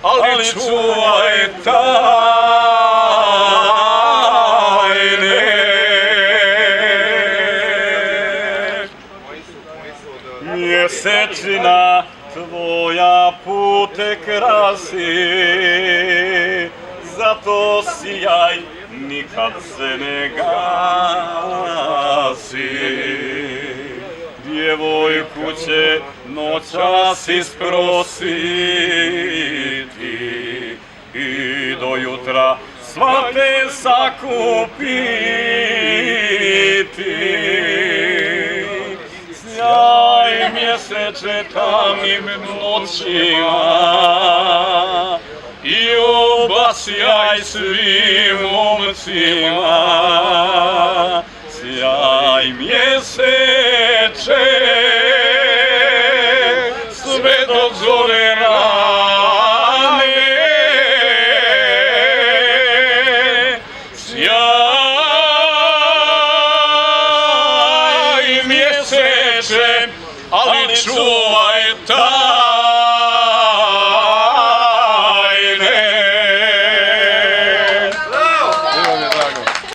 ali čuvaj tajne. Mjesečina tvoja pute krasi, zato sjaj nikad se ne gasi. Djevojku će noćas isprositi i do jutra svate sakupiti. Sjaj mjeseče tamnim noćima i obasjaj svim momcima. Sjaj mjeseče sve do zore rane. Sjaj mjeseče, ali čuvaj tajne.